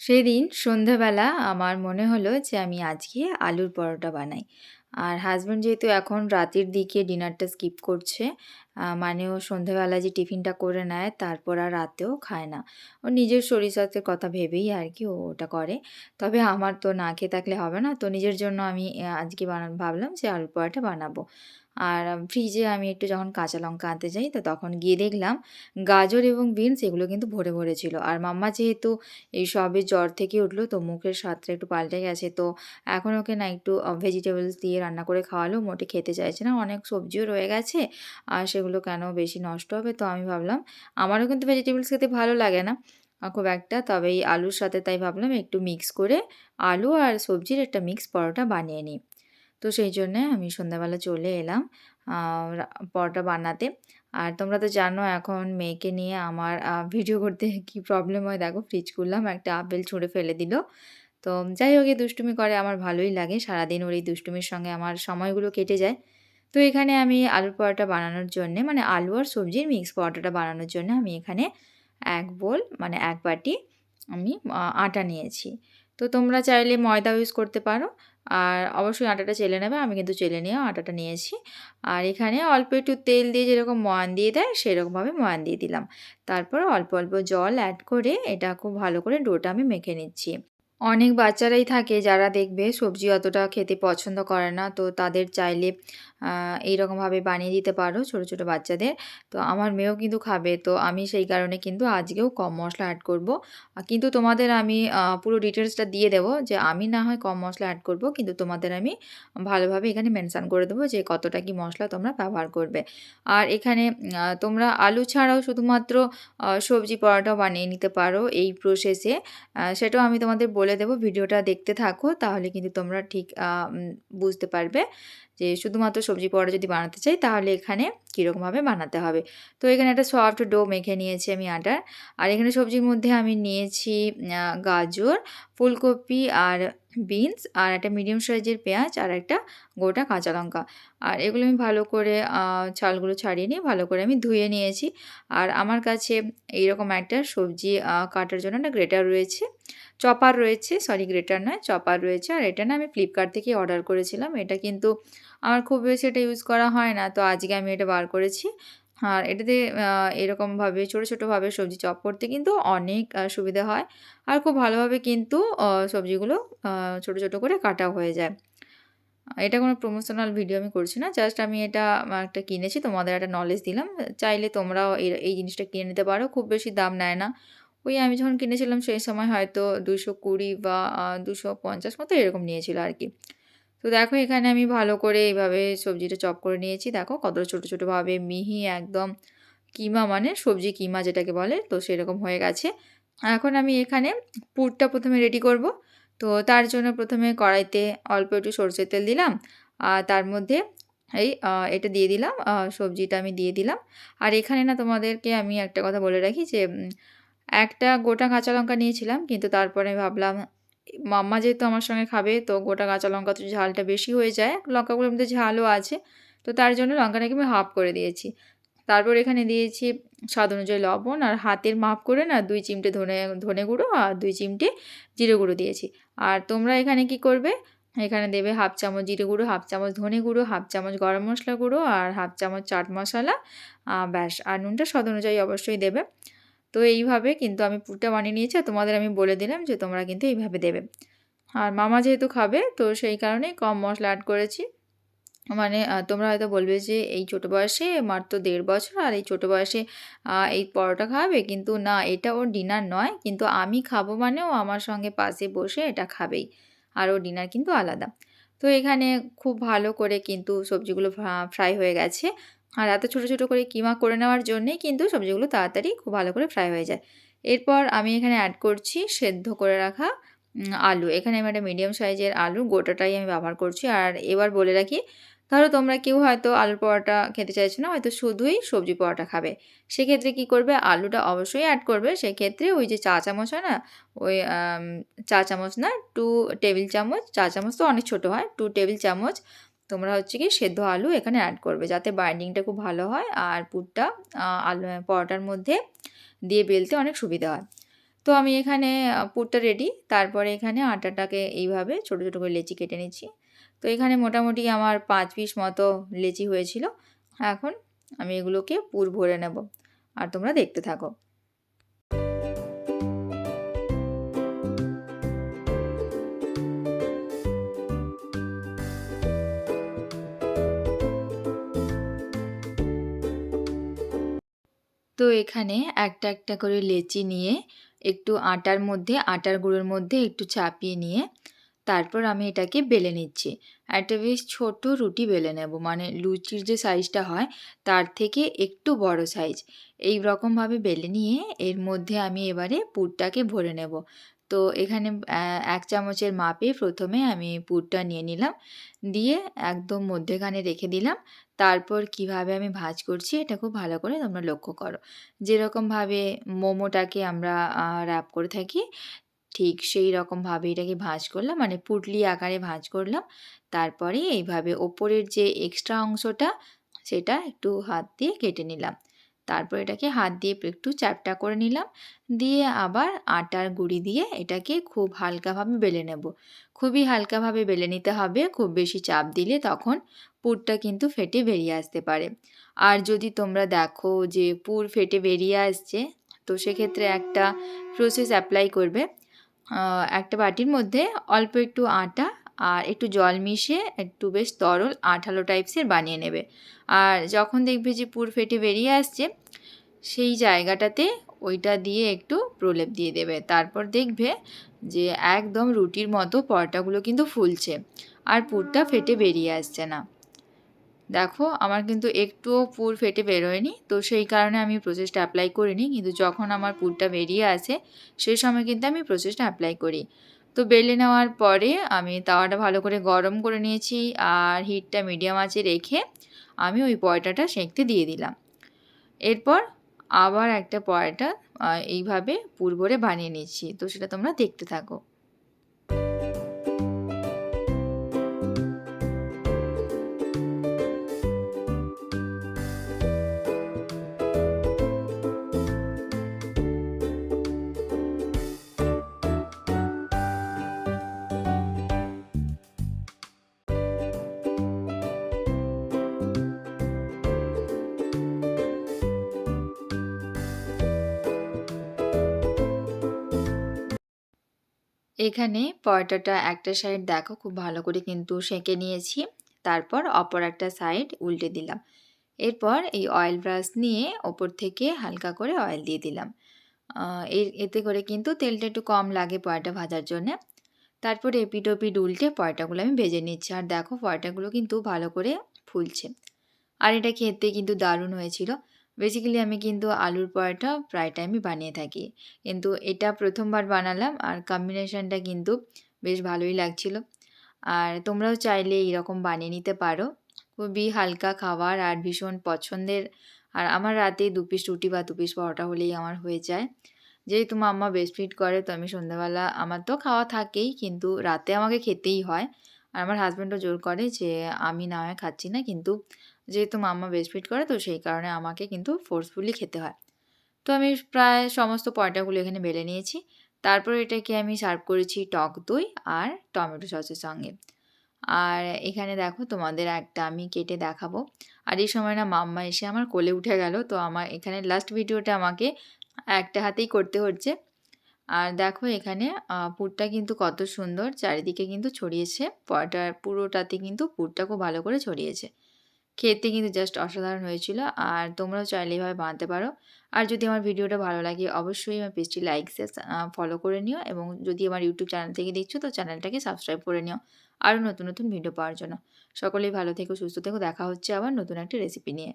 সেদিন সন্ধ্যাবেলা আমার মনে হলো যে আমি আজকে আলুর পরোটা বানাই। আর হাসব্যান্ড যেহেতু এখন রাতের দিকে ডিনারটা স্কিপ করছে, মানে ও সন্ধ্যাবেলা যে টিফিনটা করে নেয় তারপর আর রাতেও খায় না। ওর নিজের শরীর স্বাস্থ্যের কথা ভেবেই আরকি ও ওটা করে। তবে আমার তো না খেয়ে থাকলে হবে না। তো নিজের জন্য আমি আজকে ভাবলাম যে আলুর পরোটা বানাবো। আর ফ্রিজে আমি একটু যখন কাঁচা লঙ্কা আনতে যাই তো তখন গিয়ে দেখলাম গাজর এবং বিনস এগুলো কিন্তু ভরে, ভরে ছিল। আর মাম্মা যেহেতু এই সবে জ্বর থেকে উঠলো তো মুখের স্বাদটা একটু পাল্টে গেছে। তো এখন ওকে না একটু ভেজিটেবলস দিয়ে রান্না করে খাওয়ালেও মোটে খেতে চাইছে না। অনেক সবজিও রয়ে গেছে আর সেগুলো কেন বেশি নষ্ট হবে? তো আমি ভাবলাম আমারও কিন্তু ভেজিটেবলস খেতে ভালো লাগে না খুব একটা। তবে এই আলুর সাথে তাই ভাবলাম একটু মিক্স করে আলু আর সবজির একটা মিক্স পরোটা বানিয়ে নিই। তো সেই জন্যে আমি সন্ধ্যাবেলা চলে এলাম আ রা পরোটা বানাতে। আর তোমরা তো জানো এখন মেয়েকে নিয়ে আমার ভিডিও করতে কি প্রবলেম হয় দেখো ফ্রিজ খুললাম একটা আপেল ছুঁড়ে ফেলে দিল। তো যাই হোক এই দুষ্টুমি করে আমার ভালোই লাগে। সারাদিন ওর এই দুষ্টুমির সঙ্গে আমার সময়গুলো কেটে যায়। তো এখানে আমি আলুর পরোটা বানানোর জন্যে মানে আলু আর সবজির মিক্স পরোটাটা বানানোর জন্য আমি এখানে ১ বোল মানে ১ বাটি আমি আটা নিয়েছি। তো তোমরা চাইলে ময়দাও ইউজ করতে পারো। আর অবশ্যই আটাটা চেলে নেবে। আমি কিন্তু চেলে নিয়ে আটাটা নিয়েছি। আর এখানে অল্প একটু তেল দিয়ে যেরকম ময়ান দিয়ে দেয় সেরকমভাবে ময়ান দিয়ে দিলাম। তারপর অল্প, অল্প জল এড করে এটা খুব ভালো করে ডোটা আমি মেখে নিচ্ছি। অনেক বাচ্চারাই থাকে যারা দেখবে সবজি অতটা খেতে পছন্দ করে না। তো তাদের চাইলে আ এইরকমভাবে বানিয়ে দিতে পারো ছোট, ছোট বাচ্চাদের। তো আমার মেয়েও কিন্তু খাবে। তো আমি সেই কারণে কিন্তু আজকেও কম মসলা এড করব। কিন্তু তোমাদের আমি পুরো ডিটেইলসটা দিয়ে দেবো যে আমি না হয় কম মসলা এড করব। কিন্তু তোমাদের আমি ভালোভাবে এখানে মেনশন করে দেবো যে কতটা কি মসলা তোমরা ব্যবহার করবে। আর এখানে তোমরা আলু ছাড়াও শুধুমাত্র সবজি পরোটাও বানিয়ে নিতে পারো এই প্রসেসে। সেটাও আমি তোমাদের বলে দেবো। ভিডিওটা দেখতে থাকো তাহলে কিন্তু তোমরা ঠিক বুঝতে পারবে যে শুধুমাত্র সবজি পরোটা যদি বানাতে চাই তাহলে এখানে কীরকমভাবে বানাতে হবে। তো এখানে একটা সফট ডো মেখে নিয়েছি আমি আটার। আর এখানে সবজির মধ্যে আমি নিয়েছি গাজর, ফুলকপি আর বিনস আর একটা মিডিয়াম সাইজের পেঁয়াজ আর একটা গোটা কাঁচা লঙ্কা। আর এগুলো আমি ভালো করে ছালগুলো ছাড়িয়ে নিয়ে ভালো করে আমি ধুয়ে নিয়েছি। আর আমার কাছে এইরকম একটা সবজি কাটার জন্য একটা গ্রেটার রয়েছে। চপার রয়েছে, সরি গ্রেটার নয় চপার রয়েছে। আর এটা না আমি ফ্লিপকার্ট থেকেই অর্ডার করেছিলাম। এটা কিন্তু আমার খুব বেশি এটা ইউজ করা হয় না। তো আজকে আমি এটা বার করেছি। আর এটাতে এরকমভাবে ছোট, ছোটভাবে সবজি চপ করতে কিন্তু অনেক সুবিধা হয়। আর খুব ভালোভাবে কিন্তু সবজিগুলো আ ছোট, ছোট করে কাটাও হয়ে যায়। এটা কোনো প্রমোশনাল ভিডিও আমি করছি না। জাস্ট আমি এটা একটা কিনেছি, তোমাদের একটা নলেজ দিলাম। চাইলে তোমরাও এই জিনিসটা কিনে নিতে পারো। খুব বেশি দাম নেয় না। ওই আমি যখন কিনেছিলাম সেই সময় হয়তো ২২০ বা ২৫০ মতো এরকম নিয়েছিল আরকি। তো দেখো এখানে আমি ভালো করে এইভাবে সবজিটা চপ করে নিয়েছি। দেখো কতটা ছোট, ছোটভাবে মিহি একদম কিমা মানে সবজি কিমা যেটাকে বলে, তো সেরকম হয়ে গেছে। এখন আমি এখানে পুরটা ১ম এ রেডি করব। তো তার জন্য ১ম এ কড়াইতে অল্প একটু সরষের তেল দিলাম। আর তার মধ্যে এটা দিয়ে দিলাম, সবজিটা আমি দিয়ে দিলাম। আর এখানে না তোমাদেরকে আমি একটা কথা বলে রাখি যে একটা গোটা কাঁচা লঙ্কা নিয়েছিলাম। কিন্তু তারপরে ভাবলাম মাম্মা যেহেতু আমার সঙ্গে খাবে তো গোটা কাঁচা লঙ্কা তো ঝালটা বেশি হয়ে যায়। লঙ্কাগুলোর মধ্যে ঝালও আছে। তো তার জন্য লঙ্কাটাকে আমি হাফ করে দিয়েছি। তারপর এখানে দিয়েছি স্বাদ অনুযায়ী লবণ আর হাতের মাপ করে না ২ চিমটে ধনে গুঁড়ো আর ২ চিমটে জিরে গুঁড়ো দিয়েছি। আর তোমরা এখানে কি করবে? এখানে দেবে ১/২ চামচ জিরে গুঁড়ো, ১/২ চামচ ধনে গুঁড়ো, ১/২ চামচ গরম মসলা গুঁড়ো আর ১/২ চামচ চাট মশলা। ব্যাস আর নুনটা স্বাদ অনুযায়ী অবশ্যই দেবে। তো এইভাবে কিন্তু আমি পুরটা বানিয়ে নিয়েছি আর তোমাদের আমি বলে দিলাম যে তোমরা কিন্তু এইভাবে দেবে। আর মামা যেহেতু খাবে তো সেই কারণেই কম মসলা এড করেছি। মানে তোমরা হয়তো বলবে যে এই ছোট বয়সে মাত্র ১.৫ বছর আর এই ছোট বয়সে এই পরোটা খাওয়াবে? কিন্তু না এটা ওর ডিনার নয়। কিন্তু আমি খাবো মানে ও আমার সঙ্গে পাশে বসে এটা খাবেই। আর ওর ডিনার কিন্তু আলাদা। তো এখানে খুব ভালো করে কিন্তু সবজিগুলো ফ্রাই হয়ে গেছে। আর এত ছোট, ছোট করে কিমা করে নেওয়ার জন্যেই কিন্তু সবজিগুলো তাড়াতাড়ি খুব ভালো করে ফ্রাই হয়ে যায়। এরপর আমি এখানে অ্যাড করছি সেদ্ধ করে রাখা আলু। এখানে আমি একটা মিডিয়াম সাইজের আলু গোটাটাই আমি ব্যবহার করছি। আর এবার বলে রাখি ধরো তোমরা কেউ হয়তো আলুর পরোটা খেতে চাইছো না, হয়তো শুধুই সবজি পরোটা খাবে। সেক্ষেত্রে কি করবে? আলুটা অবশ্যই এড করবে। সেক্ষেত্রে ওই যে চা চামচ হয় না? ওই চা চামচ না ২ টেবিল চামচ, চা চামচ তো অনেক ছোট হয়। ২ টেবিল চামচ তোমরা হচ্ছে গিয়ে সেদ্ধ আলু এখানে এড করবে। যাতে বাইন্ডিংটা খুব ভালো হয় আর পুরটা আলু পরোটার মধ্যে দিয়ে বেলতে অনেক সুবিধা হয়। তো আমি এখানে পুরটা রেডি। তারপরে এখানে আটাটাকে এইভাবে ছোট, ছোট করে লেচি কেটে নিচ্ছি। তো এখানে মোটামুটি আমার ৫ পিস মতো লেচি হয়েছিল। এখন আমি এগুলোকে পুর ভরে নেব। আর তোমরা দেখতে থাকো। তো এখানে একটা, একটা করে লেচি নিয়ে একটু আটার গুঁড়োর মধ্যে একটু চাপিয়ে নিয়ে তারপর আমি এটাকে বেলে নিচ্ছি। একটা বেশ ছোট রুটি বেলে নেব। মানে লুচির যে সাইজটা হয় তার থেকে একটু বড় সাইজ। এই রকমভাবে বেলে নিয়ে এর মধ্যে আমি এবারে পুরটাকে ভরে নেব। তো এখানে ১ চামচের মাপে ১ম এ আমি পুরটা নিয়ে নিলাম। দিয়ে একদম মধ্যেখানে রেখে দিলাম। তারপর কিভাবে আমি ভাঁজ করছি এটা খুব ভালো করে তোমরা লক্ষ্য করো। যেরকমভাবে মোমোটাকে আমরা র‍্যাপ করে থাকি ঠিক সেই রকমভাবে এটাকে ভাঁজ করলাম, মানে পুঁটলি আকারে ভাঁজ করলাম। তারপরে এইভাবে ওপরের যে এক্সট্রা অংশটা সেটা একটু হাত দিয়ে কেটে নিলাম। তারপর এটাকে হাত দিয়ে একটু চ্যাপ্টা করে নিলাম। দিয়ে আবার আটার গুঁড়ি দিয়ে এটাকে খুব হালকাভাবে বেলে নেব। খুবই হালকাভাবে বেলে নিতে হবে, খুব বেশি চাপ দিলে তখন পুরটা কিন্তু ফেটে বেরিয়ে আসতে পারে। আর যদি তোমরা দেখো যে পুর ফেটে বেরিয়ে আসছে, তো সেক্ষেত্রে একটা প্রসেস অ্যাপ্লাই করবে। একটা বাটির মধ্যে অল্প একটু আটা আর একটু জল মিশিয়ে একটু বেশ তরল আঠালো টাইপসের বানিয়ে নেবে। আর যখন দেখবে যে পুর ফেটে বেরিয়ে আসছে সেই জায়গাটাতে ওইটা দিয়ে একটু প্রলেপ দিয়ে দেবে। তারপর দেখবে যে একদম রুটির মতো পরোটাগুলো কিন্তু ফুলছে আর পুরটা ফেটে বেরিয়ে আসছে না। দেখো আমার কিন্তু একটুও পুর ফেটে বেরোয়নি, তো সেই কারণে আমি প্রসেসটা অ্যাপ্লাই করিনি। কিন্তু যখন আমার পুরটা বেরিয়ে আসে সেই সময় কিন্তু আমি প্রসেসটা অ্যাপ্লাই করি। তো বেলে নেওয়ার পরে আমি তাওয়াটা ভালো করে গরম করে নিয়েছি আর হিটটা মিডিয়াম আঁচে রেখে আমি ওই পরোটাটা সেঁকতে দিয়ে দিলাম। এরপর আবার একটা পরোটা এইভাবে পুর ভরে বানিয়ে নিচ্ছি। তো সেটা তোমরা দেখতে থাকো। এখানে পরোটাটা একটা সাইড দেখো খুব ভালো করে কিন্তু সেঁকে নিয়েছি। তারপর অপর একটা সাইড উল্টে দিলাম। এরপর এই অয়েল ব্রাশ নিয়ে ওপর থেকে হালকা করে অয়েল দিয়ে দিলাম। এতে করে কিন্তু তেলটা একটু কম লাগে পরোটা ভাজার জন্যে। তারপর এপিঠ ওপিঠ উল্টে পরোটাগুলো আমি ভেজে নিচ্ছি। আর দেখো পরোটাগুলো কিন্তু ভালো করে ফুলছে। আর এটা খেতে কিন্তু দারুণ হয়েছিল। বেসিক্যালি আমি কিন্তু আলুর পরোটা প্রায় টাইমই বানিয়ে থাকি। কিন্তু এটা ১ম বার বানালাম আর কম্বিনেশনটা কিন্তু বেশ ভালোই লাগছিল। আর তোমরাও চাইলে এরকম বানিয়ে নিতে পারো। খুবই হালকা খাবার আর ভীষণ পছন্দের। আর আমার রাতে ২ পিস রুটি বা ২ পিস পরোটা হলেই আমার হয়ে যায়। যেহেতু মাম্মা ব্রেস্ট ফিড করে তো আমি সন্ধ্যাবেলা আমার তো খাওয়া থাকেই, কিন্তু রাতে আমাকে খেতেই হয়। আর আমার হাসব্যান্ডও জোর করে যে আমি না হয় খাচ্ছি না, কিন্তু যেহেতু মাম্মা ব্রেস্ট ফিড করে তো সেই কারণে আমাকে কিন্তু ফোর্সফুলি খেতে হয়। তো আমি প্রায় সমস্ত পরোটাগুলো এখানে বেলে নিয়েছি। তারপর এটাকে আমি সার্ভ করেছি টক দই আর টমেটো সসের সঙ্গে। আর এখানে দেখো তোমাদের একটা আমি কেটে দেখাবো। আর এই সময় না মাম্মা এসে আমার কোলে উঠে গেল। তো আমার এখানে লাস্ট ভিডিওটা আমাকে একটা হাতেই করতে হচ্ছে। আর দেখো এখানে পুরটা কিন্তু কত সুন্দর চারিদিকে কিন্তু ছড়িয়েছে। পরোটার পুরোটাতে কিন্তু পুরটা খুব ভালো করে ছড়িয়েছে। খেতে কিন্তু জাস্ট অসাধারণ হয়েছিল। আর তোমরাও চাইলে এভাবে বানাতে পারো। আর যদি আমার ভিডিওটা ভালো লাগে অবশ্যই আমার পেজটি লাইক, শেয়ার, ফলো করে নিও এবং যদি আমার ইউটিউব চ্যানেল থেকে দেখছো তো চ্যানেলটাকে সাবস্ক্রাইব করে নিও আরও নতুন, নতুন ভিডিও পাওয়ার জন্য। সকলেই ভালো থেকো, সুস্থ থেকো। দেখা হচ্ছে আবার নতুন একটা রেসিপি নিয়ে।